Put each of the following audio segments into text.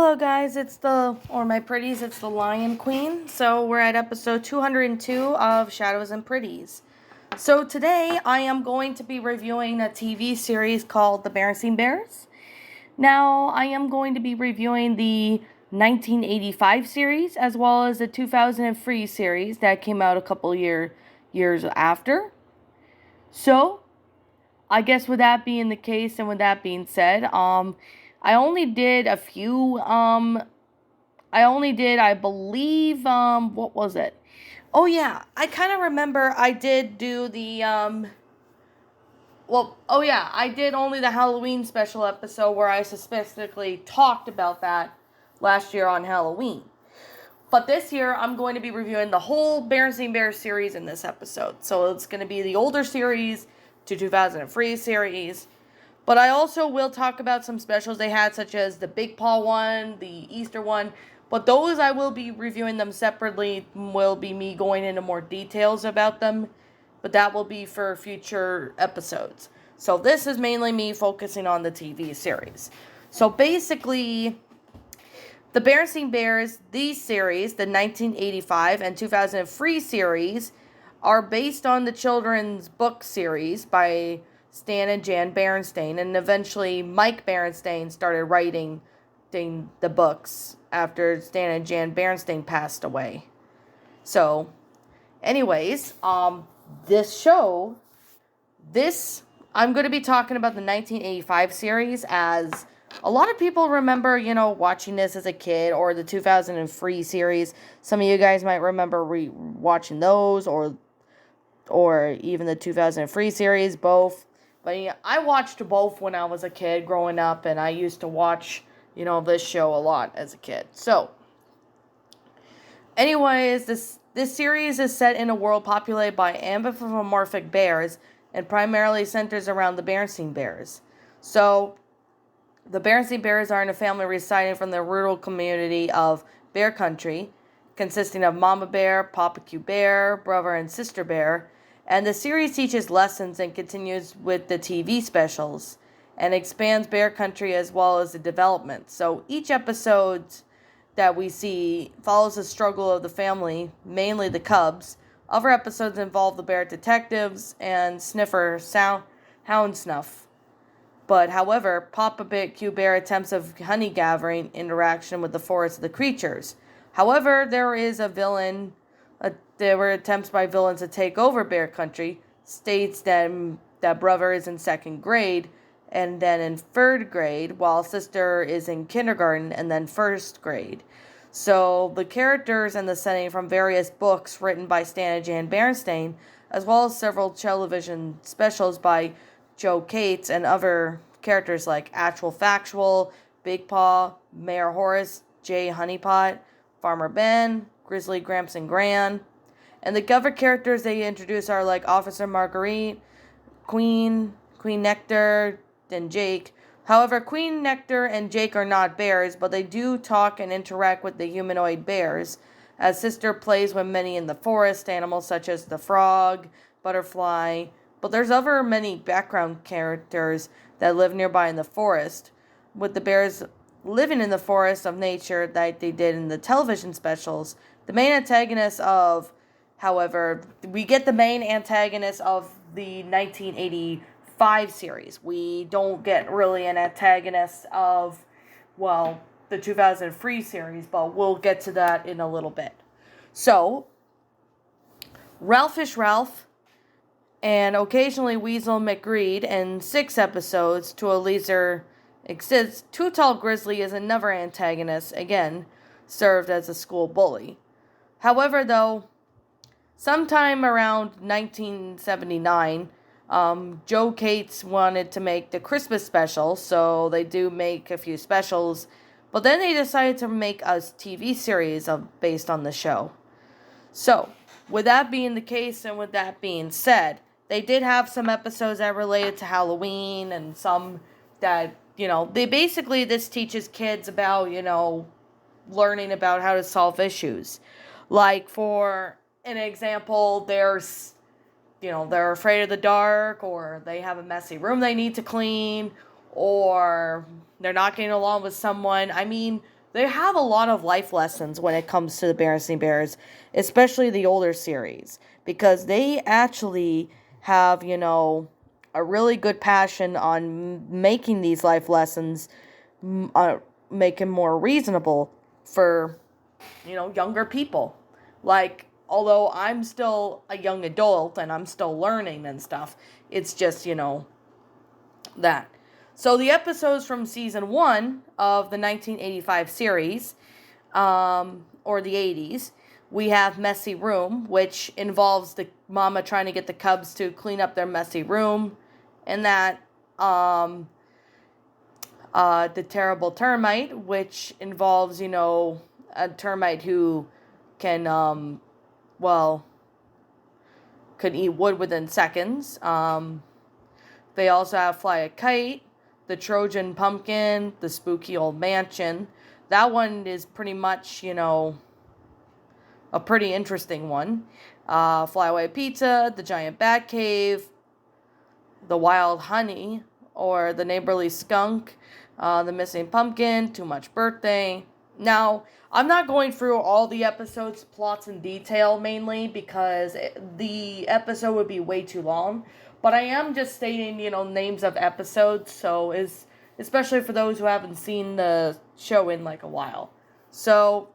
Hello guys, my pretties, it's the Lion Queen. So we're at episode 202 of Shadows and Pretties. So today I am going to be reviewing a TV series called the Berenstain Bears. Now I am going to be reviewing the 1985 series as well as the 2003 series that came out a couple years after. So I guess with that being the case and with that being said, I only did a few, I believe, what was it? Oh yeah, I kind of remember I did do I did only the Halloween special episode where I specifically talked about that last year on Halloween. But this year, I'm going to be reviewing the whole Berenstain Bears series in this episode. So it's going to be the older series to 2003 series. But I also will talk about some specials they had, such as the Big Paw one, the Easter one. But those I will be reviewing them separately, will be me going into more details about them. But that will be for future episodes. So this is mainly me focusing on the TV series. So basically, the Berenstain Bears, these series, the 1985 and 2003 series, are based on the children's book series by Stan and Jan Berenstain, and eventually Mike Berenstain started writing the books after Stan and Jan Berenstain passed away. So, anyways, I'm going to be talking about the 1985 series, as a lot of people remember, watching this as a kid, or the 2003 series. Some of you guys might remember watching those, or even the 2003 series, both. But I watched both when I was a kid growing up, and I used to watch, this show a lot as a kid. So, anyways, this series is set in a world populated by anthropomorphic bears and primarily centers around the Berenstain Bears. So, the Berenstain Bears are in a family residing from the rural community of Bear Country, consisting of Mama Bear, Papa Q Bear, Brother and Sister Bear. And the series teaches lessons and continues with the TV specials and expands Bear Country as well as the development. So each episode that we see follows the struggle of the family, mainly the cubs. Other episodes involve the bear detectives and sniffer hound snuff. But however, Papa Q Bear attempts of honey gathering interaction with the forest of the creatures. However, there were attempts by villains to take over Bear Country, states that brother is in second grade and then in third grade, while sister is in kindergarten and then first grade. So the characters and the setting from various books written by Stan and Jan Berenstain, as well as several television specials by Joe Cates and other characters like Actual Factual, Big Paw, Mayor Horace, Jay Honeypot, Farmer Ben, Grizzly Gramps and Gran. And the other characters they introduce are like Officer Marguerite, Queen Nectar, and Jake. However, Queen Nectar and Jake are not bears, but they do talk and interact with the humanoid bears, as Sister plays with many in the forest animals such as the frog, butterfly. But there's other many background characters that live nearby in the forest, with the bears living in the forest of nature like they did in the television specials. The main antagonist of, however, we get the main antagonist of the 1985 series. We don't get really an antagonist of, the 2003 series, but we'll get to that in a little bit. So, Ralphish Ralph and occasionally Weasel McGreed in 6 episodes to a lesser extent. Too Tall Grizzly is another antagonist, again, served as a school bully. However, though, sometime around 1979, Joe Cates wanted to make the Christmas special, so they do make a few specials, but then they decided to make a TV series based on the show. So, with that being the case and with that being said, they did have some episodes that related to Halloween and some that, this teaches kids about, learning about how to solve issues. Like, for an example, they're afraid of the dark, or they have a messy room they need to clean, or they're not getting along with someone. I mean, they have a lot of life lessons when it comes to the Berenstain Bears, especially the older series, because they actually have, a really good passion on making these life lessons, make them more reasonable for, younger people. Like, although I'm still a young adult and I'm still learning and stuff, it's just, that. So the episodes from season 1 of the 1985 series, or the 80s, we have Messy Room, which involves the mama trying to get the cubs to clean up their messy room, and that, the Terrible Termite, which involves, a termite who can, could eat wood within seconds. They also have Fly a Kite, the Trojan Pumpkin, the Spooky Old Mansion. That one is pretty much, a pretty interesting one. Flyaway Pizza, the Giant Bat Cave, the Wild Honey, or the Neighborly Skunk, the Missing Pumpkin, Too Much Birthday. Now, I'm not going through all the episodes, plots in detail mainly, because the episode would be way too long. But I am just stating, names of episodes, so especially for those who haven't seen the show in like a while. So,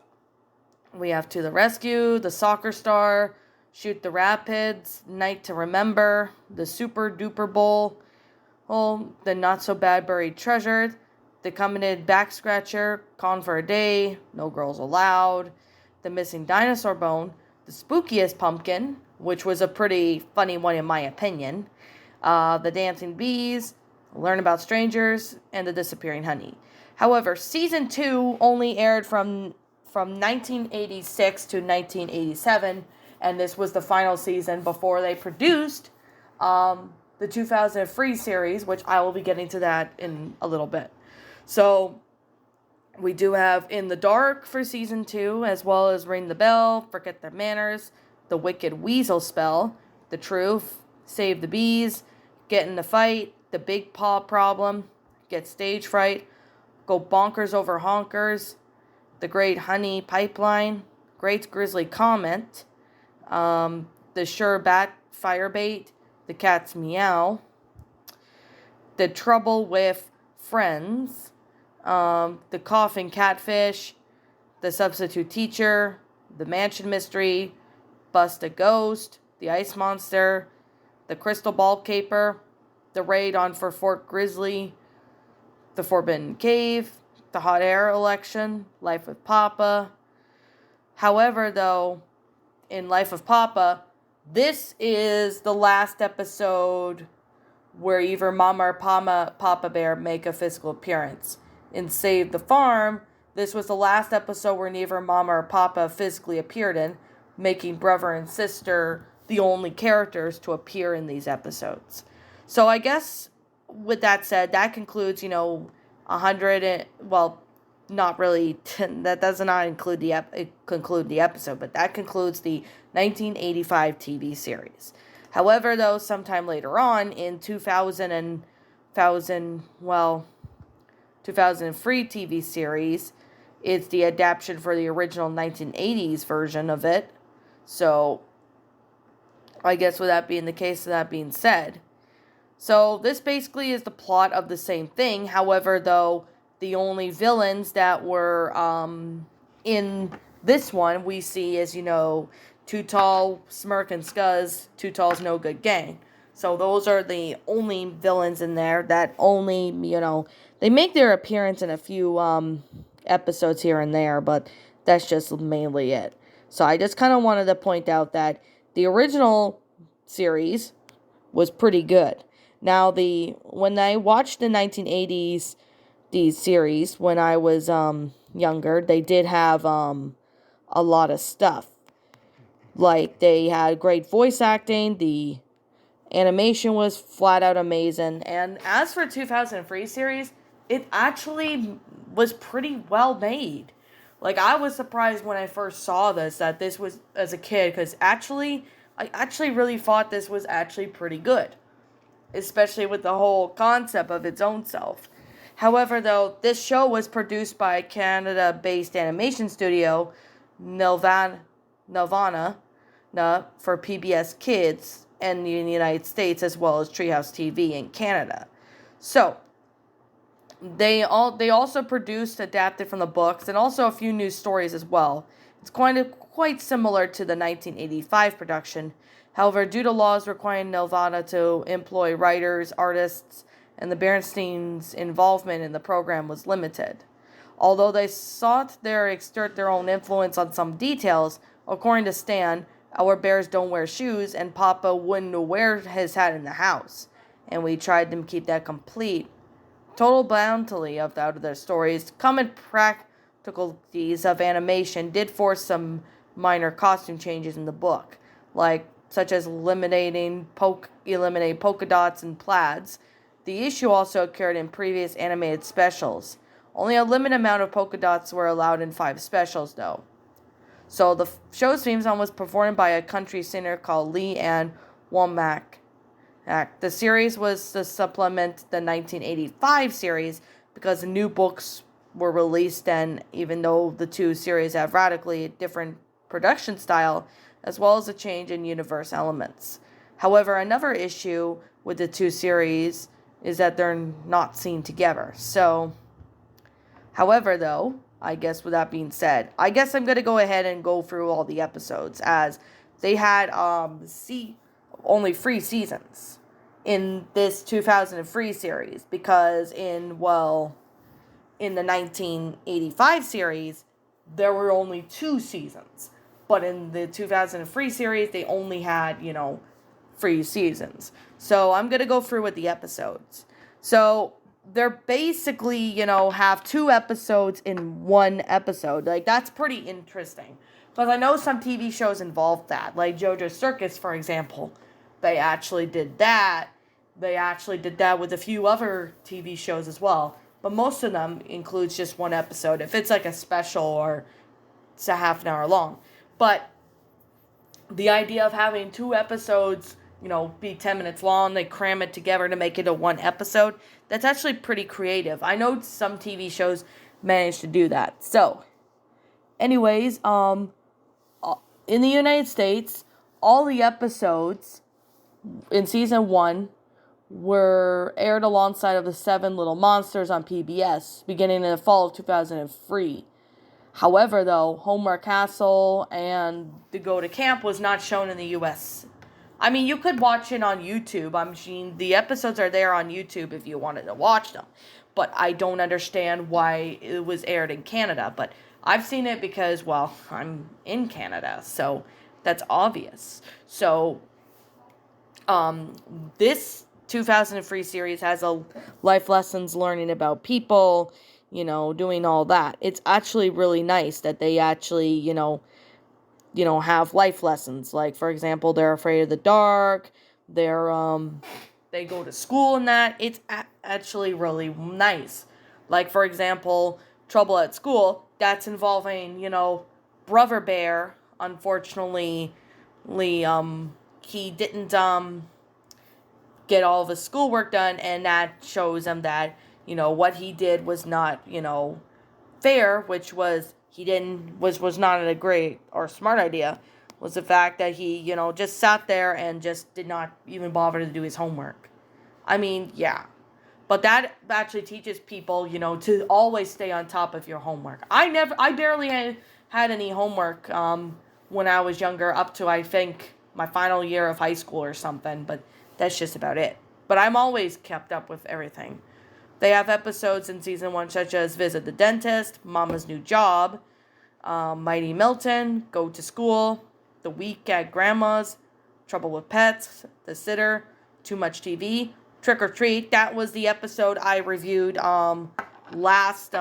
we have To the Rescue, The Soccer Star, Shoot the Rapids, Night to Remember, The Super Duper Bowl, The Not So Bad Buried Treasure, The Coveted Back Scratcher, Con for a Day, No Girls Allowed, The Missing Dinosaur Bone, The Spookiest Pumpkin, which was a pretty funny one in my opinion, The Dancing Bees, Learn About Strangers, and The Disappearing Honey. However, season 2 only aired from 1986 to 1987, and this was the final season before they produced the 2003 series, which I will be getting to that in a little bit. So, we do have In the Dark for season 2, as well as Ring the Bell, Forget Their Manners, The Wicked Weasel Spell, The Truth, Save the Bees, Get in the Fight, The Big Paw Problem, Get Stage Fright, Go Bonkers Over Honkers, The Great Honey Pipeline, Great Grizzly Comet, The Sure Bat Firebait, The Cat's Meow, The Trouble with Friends, The Coughing Catfish, The Substitute Teacher, The Mansion Mystery, Bust a Ghost, The Ice Monster, The Crystal Ball Caper, The Raid on Fort Grizzly, The Forbidden Cave, The Hot Air Election, Life with Papa. However, though, in Life of Papa, this is the last episode where either Mama or Papa Bear make a physical appearance. In Save the Farm, this was the last episode where neither Mama or Papa physically appeared in, making brother and sister the only characters to appear in these episodes. So I guess, with that said, that concludes, 100 and, well, not really, that does not include conclude the episode, but that concludes the 1985 TV series. However, though, sometime later on, in 2003 TV series, it's the adaptation for the original 1980s version of it. So, I guess with that being the case, that being said, so this basically is the plot of the same thing. However, though, the only villains that were in this one we see is, Too Tall, Smirk, and Scuzz, Too Tall's No Good Gang. So those are the only villains in there that only, they make their appearance in a few episodes here and there, but that's just mainly it. So I just kind of wanted to point out that the original series was pretty good. Now, when I watched the 1980s series when I was younger, they did have a lot of stuff. Like, they had great voice acting, the animation was flat out amazing, and as for 2003 series, it actually was pretty well made. Like, I was surprised when I first saw that this was, as a kid, because I actually really thought this was actually pretty good. Especially with the whole concept of its own self. However, though, this show was produced by Canada-based animation studio Nelvana for PBS Kids in the United States, as well as Treehouse TV in Canada. So, they also produced, adapted from the books, and also a few new stories as well. It's quite similar to the 1985 production. However, due to laws requiring Nelvana to employ writers, artists, and the Berenstain's involvement in the program was limited. Although they sought to exert their own influence on some details, according to Stan, our bears don't wear shoes, and Papa wouldn't wear his hat in the house. And we tried to keep that complete. Total bounty out of their stories, common practicalities of animation did force some minor costume changes in the book, such as eliminating polka dots and plaids. The issue also occurred in previous animated specials. Only a limited amount of polka dots were allowed in 5 specials, though. So the show's theme song was performed by a country singer called Lee Ann Womack. The series was to supplement the 1985 series because the new books were released, and even though the two series have radically different production style, as well as a change in universe elements. However, another issue with the two series is that they're not seen together. So, however, though, I guess with that being said, I guess I'm going to go ahead and go through all the episodes, as they had only 3 seasons in this 2003 series, because in the 1985 series, there were only 2 seasons. But in the 2003 series, they only had, 3 seasons. So I'm going to go through with the episodes. So they're basically, have 2 episodes in 1 episode. That's pretty interesting. Because I know some TV shows involve that. Like JoJo's Circus, for example. They actually did that. They actually did that with a few other TV shows as well. But most of them includes just 1 episode. If it's like a special or it's a half an hour long. But the idea of having 2 episodes, be 10 minutes long, they cram it together to make it a 1 episode, that's actually pretty creative. I know some TV shows manage to do that. So, anyways, in the United States, all the episodes in season 1 were aired alongside of the 7 Little Monsters on PBS, beginning in the fall of 2003. However, though, Homework Castle and The Go to Camp was not shown in the U.S. I mean, you could watch it on YouTube. The episodes are there on YouTube if you wanted to watch them. But I don't understand why it was aired in Canada. But I've seen it because, I'm in Canada. So that's obvious. So, this 2003 series has a life lessons learning about people, doing all that. It's actually really nice that they actually, have life lessons. Like, for example, they're afraid of the dark. They go to school and that. It's actually really nice. Like, for example, Trouble at School. That's involving, Brother Bear. Unfortunately, he didn't, get all of his schoolwork done, and that shows him that, what he did was not, fair, which was was not a great or smart idea, was the fact that he, just sat there and just did not even bother to do his homework. I mean, yeah. But that actually teaches people, to always stay on top of your homework. I barely had any homework when I was younger, up to, I think, my final year of high school or something, but that's just about it. But I'm always kept up with everything. They have episodes in season 1 such as Visit the Dentist, Mama's New Job, Mighty Milton, Go to School, The Week at Grandma's, Trouble with Pets, The Sitter, Too Much TV, Trick or Treat. That was the episode I reviewed last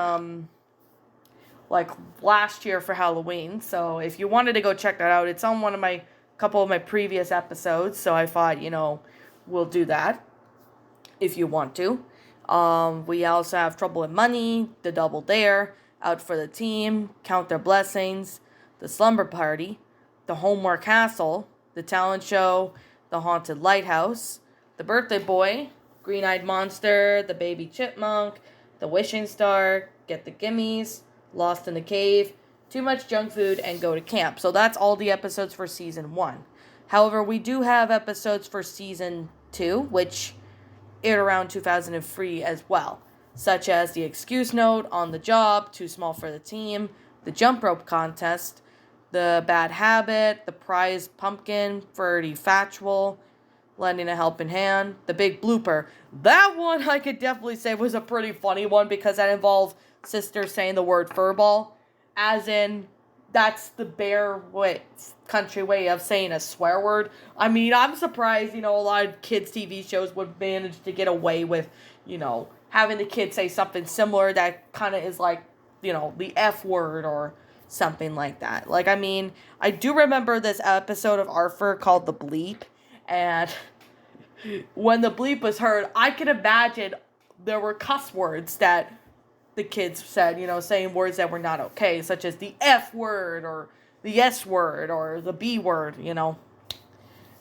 year for Halloween. So if you wanted to go check that out, it's on couple of my previous episodes. So I thought, we'll do that if you want to. We also have Trouble with Money, The Double Dare, Out for the Team, Count Their Blessings, The Slumber Party, The Homework Castle, The Talent Show, The Haunted Lighthouse, The Birthday Boy, Green-Eyed Monster, The Baby Chipmunk, the wishing star, get the gimmies, lost in the cave, too much junk food, and go to camp. So that's all the episodes for season 1. However, we do have episodes for season 2, which aired around 2003 as well, such as the excuse note, on the job, too small for the team, the jump rope contest, the bad habit, the prize pumpkin, Ferdy Factual, lending a helping hand, the big blooper. That one I could definitely say was a pretty funny one because that involved Sister saying the word furball, as in that's the bear country way of saying a swear word. I mean, I'm surprised, a lot of kids' TV shows would manage to get away with, having the kids say something similar that kind of is like, the F word or something like that. Like, I mean, I do remember this episode of Arthur called The Bleep, and when the bleep was heard, I could imagine there were cuss words that the kids said, saying words that were not okay, such as the F word or the S word or the B word,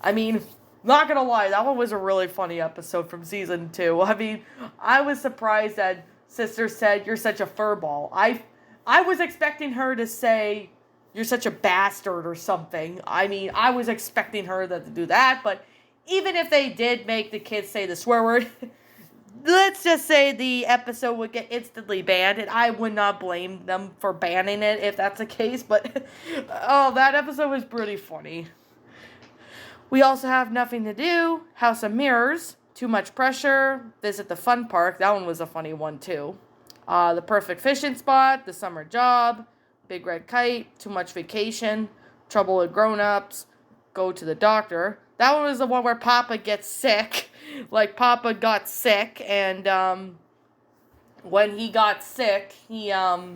I mean, not gonna lie, that one was a really funny episode from season 2. I mean, I was surprised that Sister said, "You're such a furball." I was expecting her to say, "You're such a bastard" or something. I mean, I was expecting her to do that, but even if they did make the kids say the swear word, let's just say the episode would get instantly banned, and I would not blame them for banning it if that's the case, but that episode was pretty funny. We also have Nothing to Do, House of Mirrors, Too Much Pressure, Visit the Fun Park, that one was a funny one too. The Perfect Fishing Spot, The Summer Job, Big Red Kite, Too Much Vacation, Trouble with Grown-Ups, Go to the Doctor. That one was the one where Papa gets sick. Like, Papa got sick, and, when he got sick, he said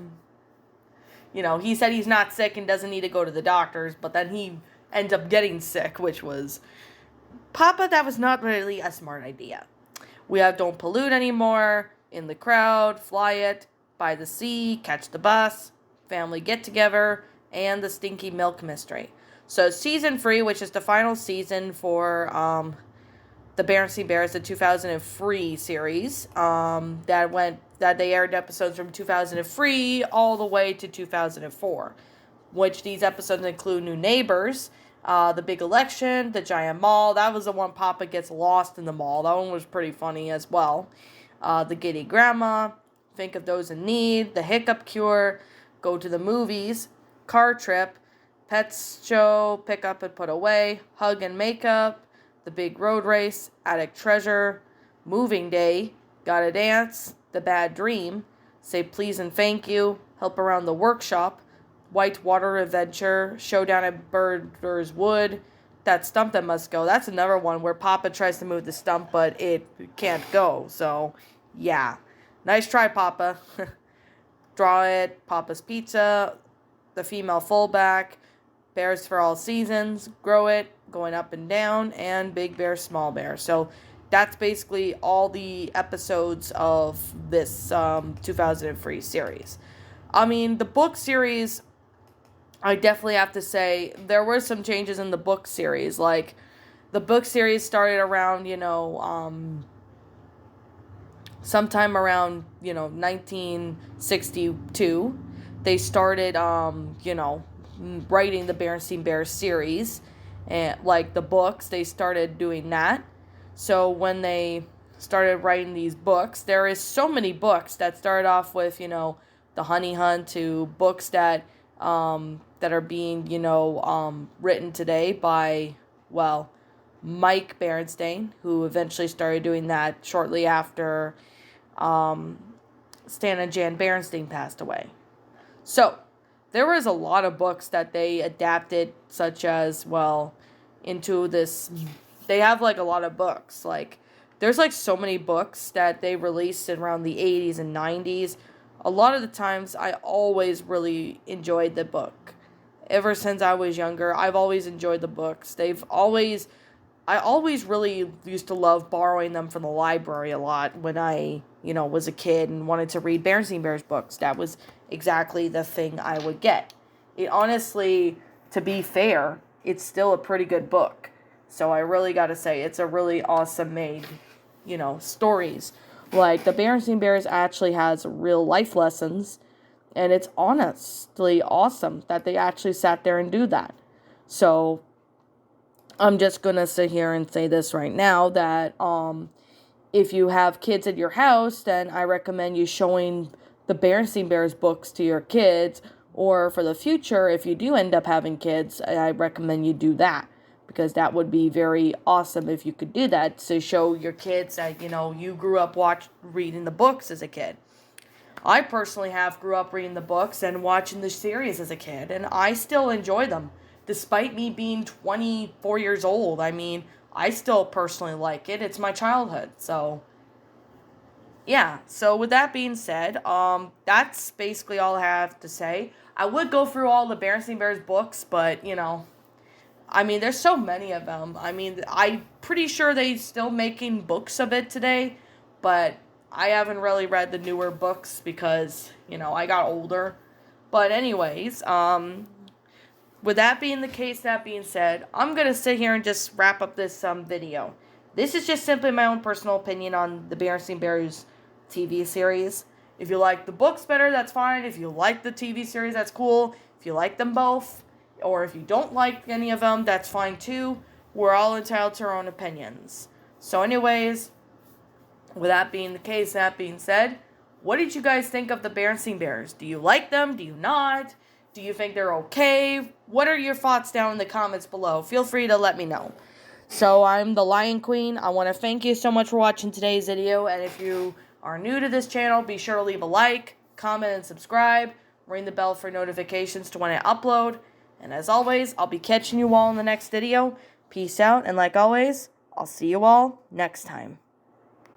he's not sick and doesn't need to go to the doctors, but then he ends up getting sick, which was, Papa, that was not really a smart idea. We have Don't Pollute Anymore, In the Crowd, Fly It, By the Sea, Catch the Bus, Family Get Together, and The Stinky Milk Mystery. So season 3, which is the final season for the Berenstain Bears, the 2003 series, that they aired episodes from 2003 all the way to 2004, which these episodes include New Neighbors, The Big Election, The Giant Mall. That was the one Papa gets lost in the mall. That one was pretty funny as well. The Giddy Grandma, Think of Those in Need, The Hiccup Cure, Go to the Movies, Car Trip, Pets Show, Pick Up and Put Away, Hug and Makeup, The Big Road Race, Attic Treasure, Moving Day, Gotta Dance, The Bad Dream, Say Please and Thank You, Help Around the Workshop, White Water Adventure, Showdown at Birders Wood, That Stump That Must Go. That's another one where Papa tries to move the stump, but it can't go. So, yeah. Nice try, Papa. Draw It, Papa's Pizza, The Female Fullback, Bears for All Seasons, Grow It, Going Up and Down, and Big Bear, Small Bear. So that's basically all the episodes of this 2003 series. I mean, the book series, I definitely have to say, there were some changes in the book series. Like, the book series started around, sometime around, 1962. They started, writing the Berenstain Bears series, and like the books, they started doing that. So when they started writing these books, there is so many books that started off with, the Honey Hunt, to books that are being, written today by, Mike Berenstain, who eventually started doing that shortly after Stan and Jan Berenstain passed away. So there was a lot of books that they adapted, such as, into this. They have, a lot of books. There's, so many books that they released around the 80s and 90s. A lot of the times, I always really enjoyed the book. Ever since I was younger, I've always enjoyed the books. I always really used to love borrowing them from the library a lot when I, was a kid and wanted to read Berenstain Bears books. That was exactly the thing I would get. It honestly, to be fair, it's still a pretty good book. So I really got to say, it's a really awesome made, stories. Like, the Berenstain Bears actually has real life lessons, and it's honestly awesome that they actually sat there and do that. So, I'm just going to sit here and say this right now, that if you have kids at your house, then I recommend you showing the Berenstain Bears books to your kids. Or for the future, if you do end up having kids, I recommend you do that. Because that would be very awesome if you could do that, to show your kids that, you grew up reading the books as a kid. I personally grew up reading the books and watching the series as a kid, and I still enjoy them. Despite me being 24 years old, I still personally like it. It's my childhood, so yeah. So with that being said, that's basically all I have to say. I would go through all the Berenstain Bears books, but, there's so many of them. I'm pretty sure they're still making books of it today, but I haven't really read the newer books because, I got older. But anyways, with that being the case, that being said, I'm going to sit here and just wrap up this video. This is just simply my own personal opinion on the Berenstain Bears TV series. If you like the books better, that's fine. If you like the TV series, that's cool. If you like them both, or if you don't like any of them, that's fine too. We're all entitled to our own opinions. So anyways, with that being the case, that being said, what did you guys think of the Berenstain Bears? Do you like them? Do you not? Do you think they're okay? What are your thoughts down in the comments below? Feel free to let me know. So I'm the Lion Queen. I want to thank you so much for watching today's video. And if you are new to this channel, be sure to leave a like, comment, and subscribe. Ring the bell for notifications to when I upload. And as always, I'll be catching you all in the next video. Peace out, and like always, I'll see you all next time.